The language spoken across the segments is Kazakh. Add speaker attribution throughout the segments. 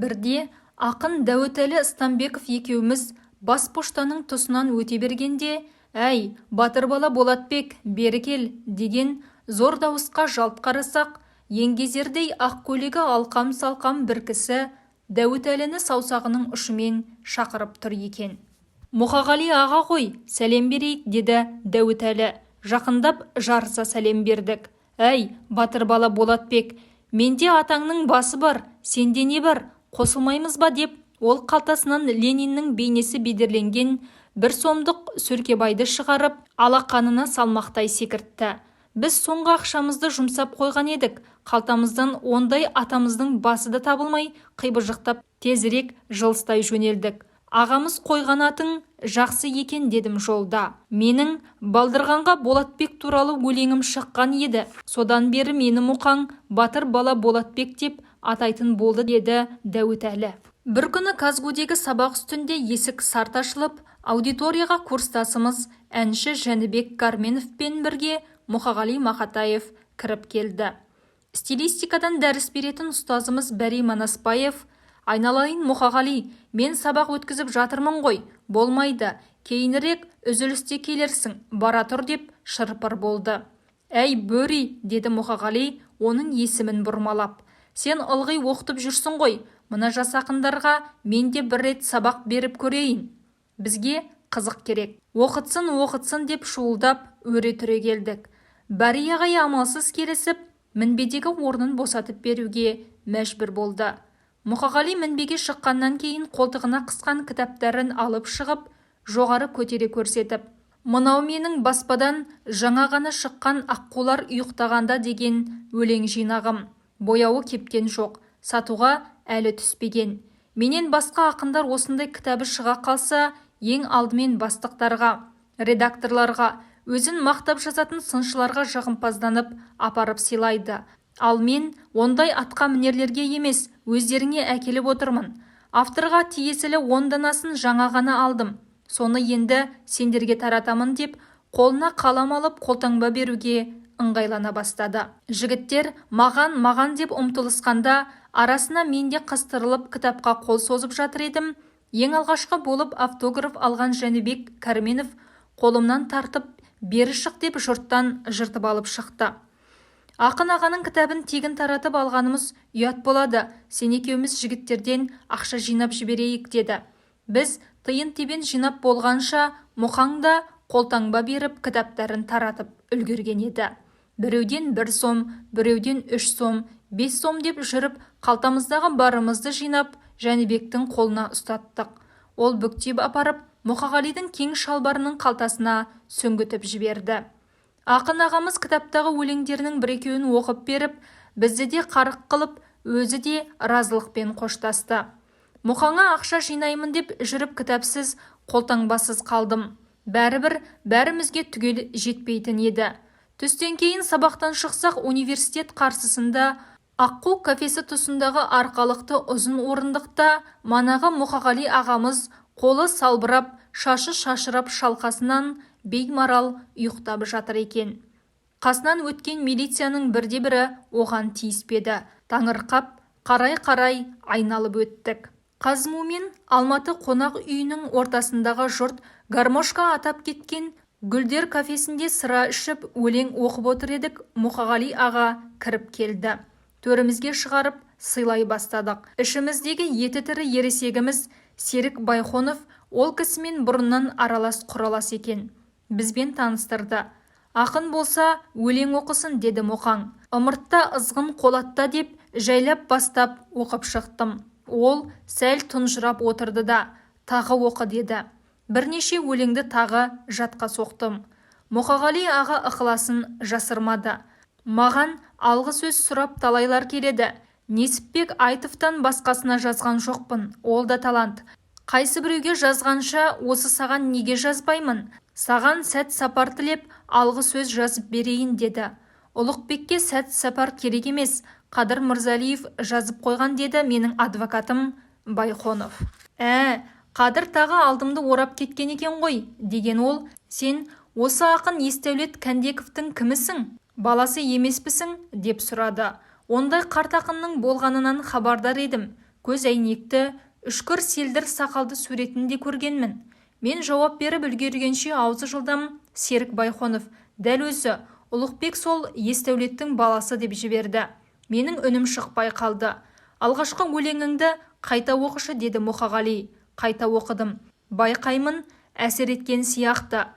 Speaker 1: Бірде ақын Дәуітәлі Ыстамбеков екеуміз бас поштаның тұсынан өте бергенде, «Әй, батыр бала Болатбек, бері кел» деген зор дауысқа жалт қарасақ, еңгезердей ақ көйлегі алқам-салқам бір кісі Дәуітәліні саусағының ұшымен шақырып тұр екен. «Мұқағали аға ғой, сәлем берейік» деді Дәуітәлі. Жақындап жарыса сәлем бердік. «Әй, батыр бала Болатбек, менде атаңның басы бар, сенде не бар, қосылмаймыз ба?» деп ол қалтасынан Лениннің бейнесі бедерленген бір сомдық сөркебайды шығарып, алақанына салмақтай секіртті. Біз соңғы ақшамызды жұмсап қойған едік. Қалтамыздан ондай атамыздың басы да табылмай, қибыжықтап тезірек жылыстай жөнелдік. «Ағамыз қойған атың жақсы екен» дедім жолда. «Менің балдырғанға Болатбек туралы өлеңім шыққан еді. Содан бері мені мұқаң батыр бала Болатбек деп атайтын болды» деді Дәуітәлі. Бір күні Казгудегі сабақ үстінде есік сарт ашылып, аудиторияға курстасымыз әнші Жәнібек Карменовпен бірге Мұқағали Мақатаев кіріп келді. Стилистикадан дәріс беретін ұстазымыз Бәри Манаспаев: «Айналайын Мұқағали, мен сабақ өткізіп жатырмын ғой, болмайды, кейінірек үзілісте келерсің, бара тұр» деп шырпыр болды. «Әй, бөри» деді Мұқағали оның есімін бұрмалап. «Сен ылғи оқытып жүрсің ғой, мына жас ақындарға мен де бір рет сабақ беріп көрейін. Бізге қызық керек. Оқытсын деп шуылдап өре түре келдік. Бәри ағай амалсыз келісіп, мінбедегі орнын босатып беруге мәжбүр болды. Мұқағали мінбеге шыққаннан кейін қолтығына қысқан кітаптарын алып шығып, жоғары көтере көрсетіп: «Мынау менің баспадан жаңа ғана шыққан аққулар ұйықтағанда деген өлең жинағым. Бояуы кепкен жоқ, сатуға әлі түспеген. Менен басқа ақындар осындай кітабы шыға қалса, ең алдымен бастықтарға, редакторларға, өзін мақтап жазатын сыншыларға жағымпазданып апарып сыйлайды. Ал мен ондай атқа мінерлерге емес, өздеріңе әкеліп отырмын. Авторға тиесілі 10 данасын жаңа ғана алдым. Соны енді сендерге таратамын» деп қолына қалам алып қолтаңба беруге ыңғайлана бастады. Жігіттер маған деп ұмтылысқанда, арасына мен де қыстырылып кітапқа қол созып жатыр едім. Ең алғашқы болып автограф алған Жәнібек Карменов қолымнан тартып, «Бері шық» деп жұрттан жыртып алып шықты. «Ақын ағаның кітабын тегін таратып алғанымыз ұят болады. Сен екеуміз жігіттерден ақша жинап жіберейік» деді. Біз тиын-тебен жинап болғанша Мұқаң да қолтаңба беріп кітаптарын таратып үлгерген еді. Біреуден 1 сом, біреуден 3 сом, 5 сом деп жүріп, қалтамыздағы барымызды жинап Жәнібектің қолына ұстаттық. Ол бүктеп апарып Мұқағалидың кең шалбарының қалтасына сөңгітіп жіберді. Ақын ағамыз кітаптағы өлеңдерінің бір-екеуін оқып беріп, бізді де қарық қылып, өзі де разылықпен қоштасты. Мұқаңа ақша жинаймын деп жүріп кітапсыз, қолтаңбасыз қалдым. Бәрібір бәрімізге түгел жетпейтін еді. Түстен кейін сабақтан шықсақ, университет қарсысында Аққу кафесі тұсындағы арқалықты ұзын орындықта манағы Мұқағали ағамыз қолы салбырап, шашы шашырап шалқасынан беймарал ұйықтап жатыр екен. Қасынан өткен милицияның бірде-бірі оған тиіспеді. Таңырқап, қарай-қарай айналып өттік. Қазму мен Алматы қонақ үйінің ортасындағы жұрт гармошка атап кеткен Гүлдер кафесінде сыра ішіп, өлең оқып отыр едік. Мұқағали аға кіріп келді. Төрімізге шығарып сыйлай бастадық. Ішіміздегі еті тірі ересегіміз Серік Байхонов ол кісімен бұрыннан аралас құралас екен. Бізбен таныстырды. «Ақын болса өлең оқысын» деді Мұқаң. «Ымыртта ызғын қолатта» деп жайлап бастап оқып шықтым. Ол сәл тұнжырап отырды да, «Тағы оқы» деді. Бірнеше өлеңді тағы жатқа соқтым. Мұқағали аға ықыласын жасырмады. Маған алғы сөз сұрап талайлар келеді. Несіпбек Айтовтан басқасына жазған жоқпын, ол да талант. Қайсы біреуге жазғанша осы саған неге жазбаймын? Саған сәт сапар тілеп, алғы сөз жазып берейін деді. Ұлықбекке сәт сапар керек емес, Қадыр Мырзалиев жазып қойған деді менің адвокатым Байхонов. Қадыр тағы алдымды орап кеткен екен ғой, деген ол. Сен осы ақын Есдәулет Кәндековтың кімісің? Баласы емеспісің? Деп сұрады. Ондай қарт ақынның болғанынан хабардар едім. көз әйнекті, үшкір селдір сақалды суретінде көргенмін. Мен жауап беріп үлгергенше аузы жылдам Серік Байхонов, дәл өзі Ұлықбек сол Есдәулеттің баласы деп жіберді. Менің үнім шықпай қалды. Алғашқы өлеңіңді қайта оқышы деді Мұқағали. Қайта оқыдым. Байқаймын, әсер еткен сияқты.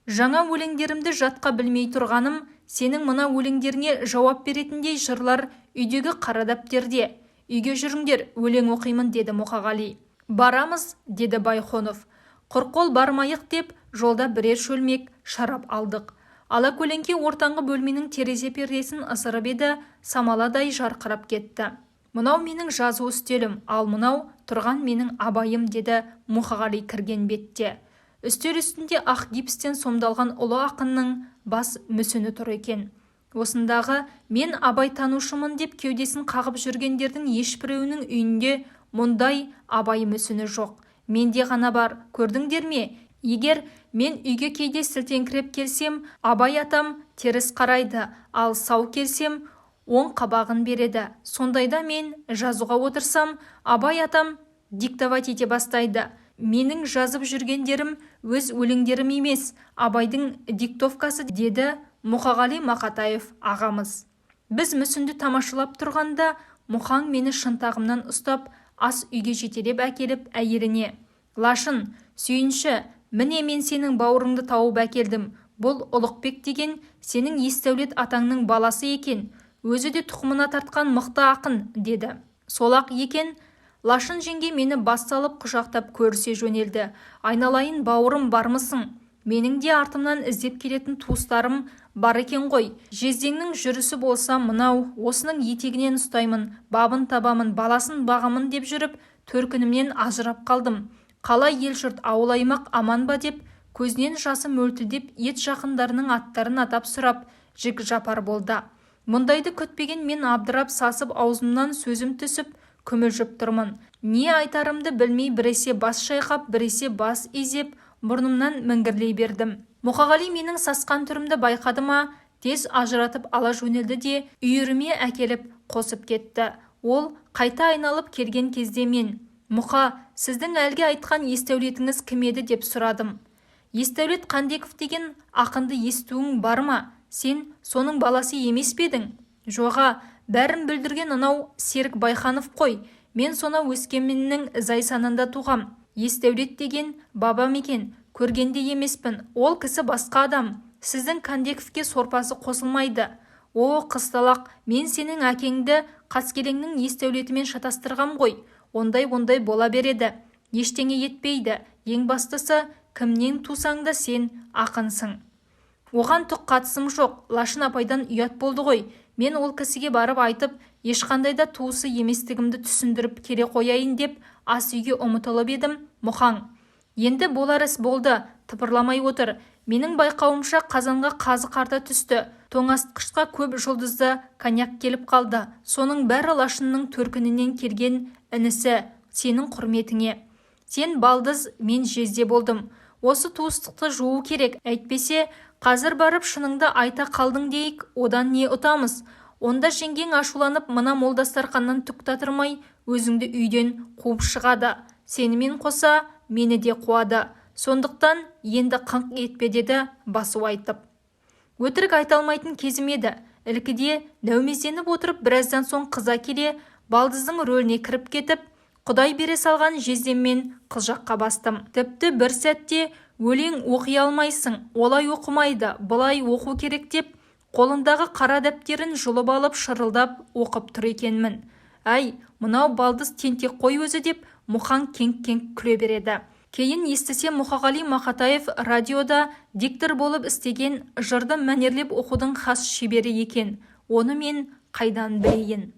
Speaker 1: Жаңа өлеңдерімді жатқа білмей тұрғаным, сенің мына өлеңдеріне жауап беретіндей жырлар үйдегі қара дәптерде. Үйге жүріңдер, өлең оқимын деді Мұқағали. Барамыз, деді Байхонов. Құрқол бармайық деп жолда бірер шөлмек шарап алдық. Ала көлеңке ортаңғы бөлменің терезе пердесін ысырып еді, самаладай жарқырап кетті. Мынау менің жазу үстелім, ал мынау тұрған менің абайым, деді Мұқағали кірген бетте. Үстел үстінде ақ гипстен сомдалған ұлы ақынның бас мүсіні тұр екен. Осындағы мен абай танушымын деп кеудесін қағып жүргендердің ешбіреуінің үйінде мұндай абай мүсіні жоқ. Менде ғана бар, көрдіңдер ме? Егер мен үйге кейде сілтеңкіреп келсем, абай атам теріс қарайды, ал сау келсем, оң қабағын береді. Сондайда мен жазуға отырсам, абай атам диктовать ете бастайды. Менің жазып жүргендерім өз өлеңдерім емес, абайдың диктовкасы, деді Мұқағали Мақатаев ағамыз. Біз мүсінді тамашалап тұрғанда, Мұқаң мені шынтағымнан ұстап, ас үйге жетелеп әкеліп әйеліне: Лашын, сүйінші, міне мен сенің бауырыңды тауып әкелдім. Бұл Ұлықбек деген сенің Есдәулет атаңның баласы екен. Өзі де тұқымына тартқан мықты ақын, деді. Сол-ақ екен. Лашын жеңге мені бас салып құшақтап көрісе жөнелді. Айналайын, бауырым, бармысың? Менің де артымнан іздеп келетін туыстарым бар екен ғой. Жездеңнің жүрісі болса мынау, осының етегінен ұстаймын, бабын табамын, баласын бағамын деп жүріп, төркінімнен ажырап қалдым. Қалай ел-жұрт, ауыл-аймақ аман ба деп, көзінен жасы мөлтілдеп, ет жақындарының аттарын атап сұрап, жік жапар болды. Мұндайды күтпеген мен абдырап сасып, аузымнан сөзім түсіп, күмілжіп тұрмын. Не айтарымды білмей, біресе бас шайқап, біресе бас изеп, мұрнымнан міңгірлей бердім. Мұқағали менің сасқан түрімді байқады ма, тез ажыратып ала жөнелді де үйіріме әкеліп қосып кетті. Ол қайта айналып келген кезде мен: Мұқа, сіздің әлгі айтқан Есдәулетіңіз кім еді деп сұрадым. Есдәулет Қандеков деген ақынды естуің бар ма? Сен соның баласы емес пе едің? Жоға, бәрін бүлдірген анау Серік Байханов қой. Мен сонау Өскеменнің Зайсанында туғам. Есдәулет деген бабам екен, көргенде емеспін. Ол кісі басқа адам. Сіздің Қандековке сорпасы қосылмайды. О, қысталақ, мен сенің әкеңді қаскелеңнің Есдәулетімен шатастырғам ғой. Ондай бола береді. Ештеңе етпейді. Ең бастысы, кімнен тусаң да сен ақынсың. Оған түк қатысым жоқ. Лашын апайдан ұят болды ғой. Мен ол кісіге барып айтып, ешқандайда туысы еместігімді түсіндіріп келе қояйын деп ас үйге ұмытылып едім. Мұқаң: Енді болар іс болды, тыпырламай отыр. Менің байқауымша қазанға қазы қарта түсті. Тоңазытқышқа көп жұлдызды коньяк келіп қалды. Соның бәрі Лашынның төркінінен келген інісі, сенің құрметіңе. Сен балдыз, мен жезде болдым. Осы туыстықты жуу керек. Әйтпесе, қазір барып шыныңды айта қалдың дейік, одан не ұтамыз? Онда жеңгең ашуланып, мына молдастарханнан түк татырмай, өзіңді үйден қуып шығады. Сенімен қоса мені де қуады. Сондықтан енді қыңқ етпе, деді басу айтып. Өтірік айта алмайтын кезім еді. Ілкіде нәумезденіп отырып, біраздан соң қыза келе, балдыздың рөліне кіріп кетіп, Құдай бере салған жездеммен қыз жаққа бастым. Тіпті бір сәтте өлең оқи алмайсың, олай оқымайды, былай оқу керек деп, қолындағы қара дәптерін жұлып алып шырылдап оқып тұр екенмін. Әй, мынау балдыз тентек қой өзі деп, Мұқаң кеңк-кеңк күле береді. Кейін естісе, Мұқағали Мақатаев радиода диктор болып істеген, жырды мәнерлеп оқудың хас шебері екен. Оны мен қайдан білейін?